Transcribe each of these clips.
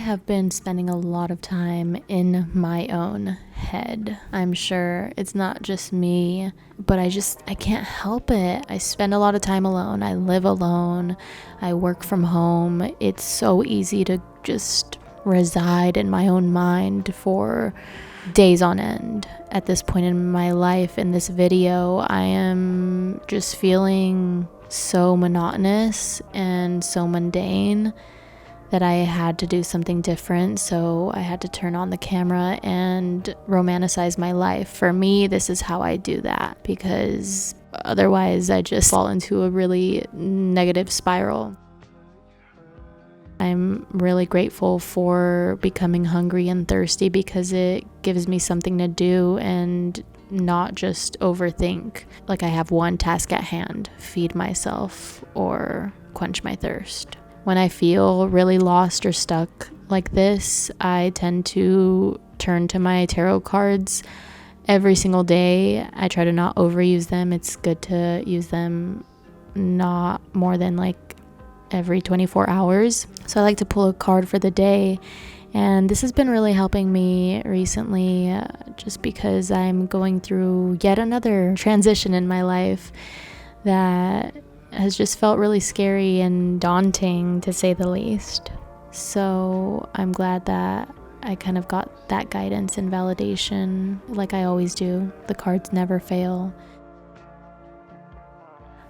have been spending a lot of time in my own head. I'm sure it's not just me, but I can't help it. I spend a lot of time alone. I live alone. I work from home. It's so easy to just reside in my own mind for days on end. At this point in my life, in this video, I am just feeling so monotonous and so mundane that I had to do something different. So I had to turn on the camera and romanticize my life. For me, this is how I do that, because otherwise I just fall into a really negative spiral. I'm really grateful for becoming hungry and thirsty, because it gives me something to do and not just overthink. Like, I have one task at hand: feed myself or quench my thirst. When I feel really lost or stuck like this, I tend to turn to my tarot cards every single day. I try to not overuse them. It's good to use them not more than like every 24 hours. So I like to pull a card for the day. And this has been really helping me recently, just because I'm going through yet another transition in my life that has just felt really scary and daunting, to say the least. So I'm glad that I kind of got that guidance and validation like I always do. The cards never fail.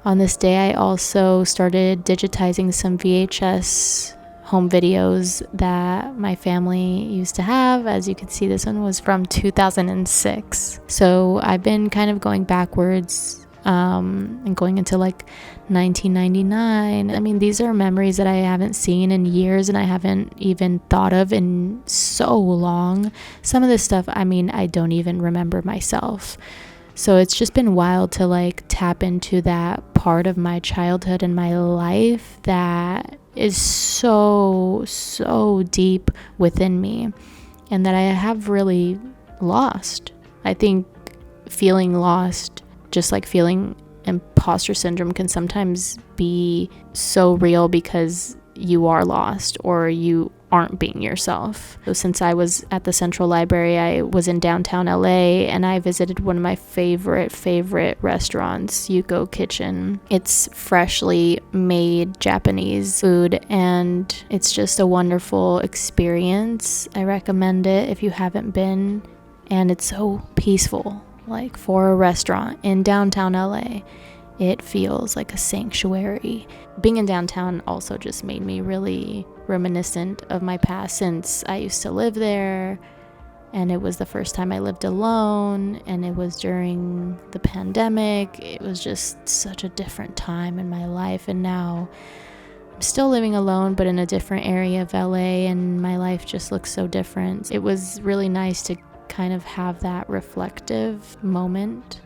On this day, I also started digitizing some VHS home videos that my family used to have. As you can see, this one was from 2006. So I've been kind of going backwards and going into like 1999. I mean, these are memories that I haven't seen in years, and I haven't even thought of in so long. Some of this stuff, I mean, I don't even remember myself. So it's just been wild to like tap into that part of my childhood and my life that is so deep within me, and that I have really lost. I think feeling lost, just like feeling imposter syndrome, can sometimes be so real because you are lost or you aren't being yourself. So since I was at the Central Library, I was in downtown LA, and I visited one of my favorite restaurants, Yuko Kitchen. It's freshly made Japanese food, and it's just a wonderful experience. I recommend it if you haven't been, and it's so peaceful. Like, for a restaurant in downtown LA, it feels like a sanctuary. Being in downtown also just made me really reminiscent of my past, since I used to live there, and it was the first time I lived alone, and it was during the pandemic. It was just such a different time in my life, and now I'm still living alone, but in a different area of LA, and my life just looks so different. It was really nice to kind of have that reflective moment.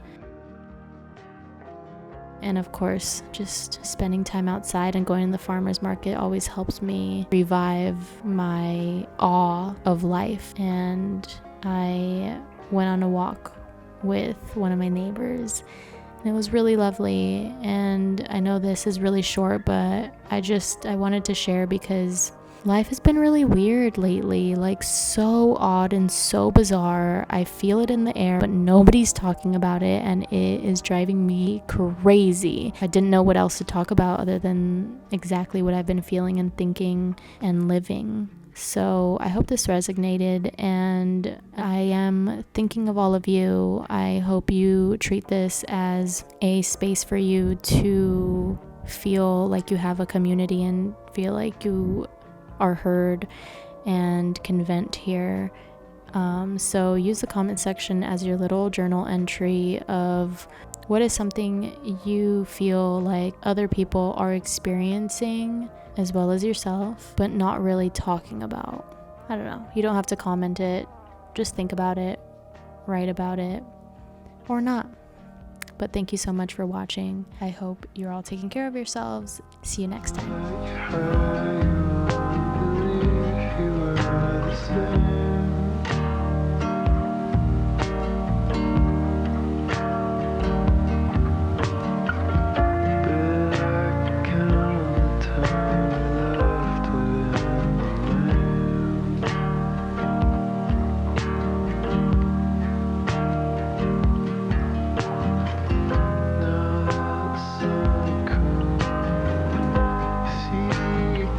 And of course, just spending time outside and going to the farmer's market always helps me revive my awe of life. And I went on a walk with one of my neighbors, and it was really lovely. And I know this is really short, but I wanted to share, because life has been really weird lately, like so odd and so bizarre. I feel it in the air, but nobody's talking about it, and it is driving me crazy. I didn't know what else to talk about other than exactly what I've been feeling and thinking and living. So I hope this resonated, and I am thinking of all of you. I hope you treat this as a space for you to feel like you have a community and feel like you are heard and can vent here. So use the comment section as your little journal entry of what is something you feel like other people are experiencing as well as yourself, but not really talking about. I don't know. You don't have to comment it. Just think about it, write about it, or not. But thank you so much for watching. I hope you're all taking care of yourselves. See you next time.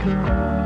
America.